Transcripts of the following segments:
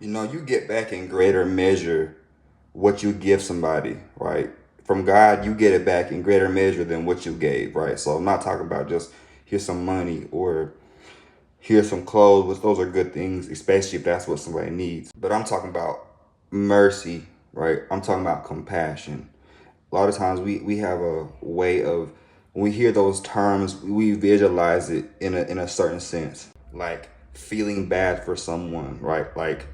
You get back in greater measure what you give somebody, right? From God, you get it back in greater measure than what you gave, right? So I'm not talking about just here's some money or here's some clothes, which those are good things, especially if that's what somebody needs. But I'm talking about mercy, right? I'm talking about compassion. A lot of times we have a way of when we hear those terms, we visualize it in a certain sense, like feeling bad for someone, right? Like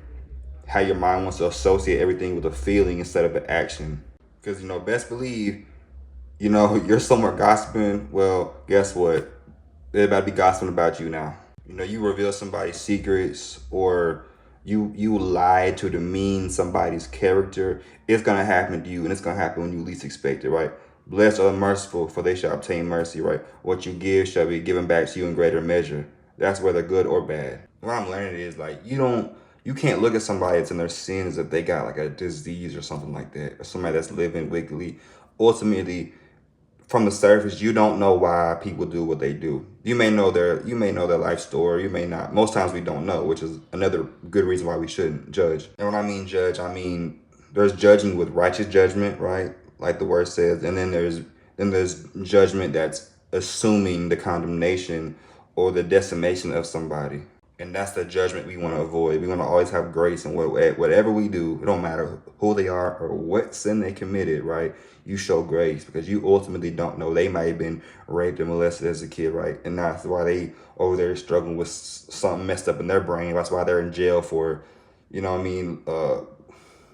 how your mind wants to associate everything with a feeling instead of an action. Because best believe, you're somewhere gossiping. Well, guess what? They're about to be gossiping about you now. You reveal somebody's secrets or you lied to demean somebody's character. It's gonna happen to you, and it's gonna happen when you least expect it, right? Blessed are the merciful, for they shall obtain mercy, right? What you give shall be given back to you in greater measure. That's whether good or bad. What I'm learning is like you can't look at somebody that's in their sins if they got like a disease or something like that, or somebody that's living wickedly. Ultimately, from the surface, you don't know why people do what they do. You may know their life story, you may not. Most times we don't know, which is another good reason why we shouldn't judge. And when I mean judge, I mean there's judging with righteous judgment, right? Like the word says, and then there's judgment that's assuming the condemnation or the decimation of somebody. And that's the judgment we want to avoid. We want to always have grace, and whatever we do, it don't matter who they are or what sin they committed, right? You show grace because you ultimately don't know. They might have been raped or molested as a kid, right? And that's why they over there struggling with something messed up in their brain. That's why they're in jail for, what I mean,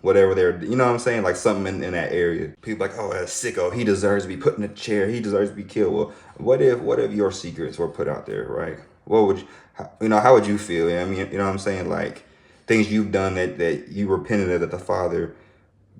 whatever they're, you know what I'm saying? Like something in that area. People like, oh, that's sicko. He deserves to be put in a chair. He deserves to be killed. Well, what if your secrets were put out there, right? What would how would you feel? I mean, you know what I'm saying? Like things you've done that you repented of, that the Father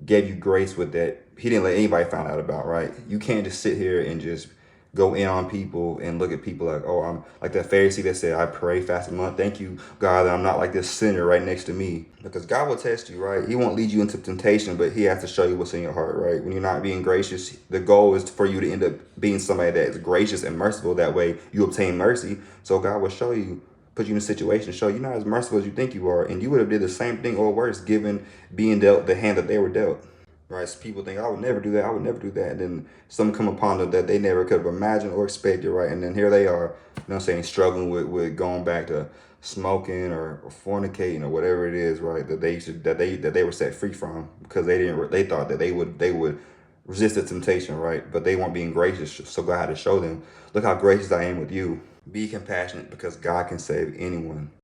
gave you grace with, that he didn't let anybody find out about, right? You can't just sit here and just go in on people and look at people like, oh, I'm like that Pharisee that said, I pray, fast a month. Thank you, God, that I'm not like this sinner right next to me. Because God will test you, right? He won't lead you into temptation, but he has to show you what's in your heart, right? When you're not being gracious, the goal is for you to end up being somebody that is gracious and merciful. That way you obtain mercy. So God will show you, put you in a situation, show you're not as merciful as you think you are. And you would have did the same thing or worse, given being dealt the hand that they were dealt. Right? So people think, I would never do that. I would never do that. And then some come upon them that they never could have imagined or expected, right? And then here they are, saying, struggling with going back to smoking or fornicating or whatever it is, right? That they were set free from because they thought that they would resist the temptation, right? But they weren't being gracious. So God had to show them, look how gracious I am with you. Be compassionate because God can save anyone.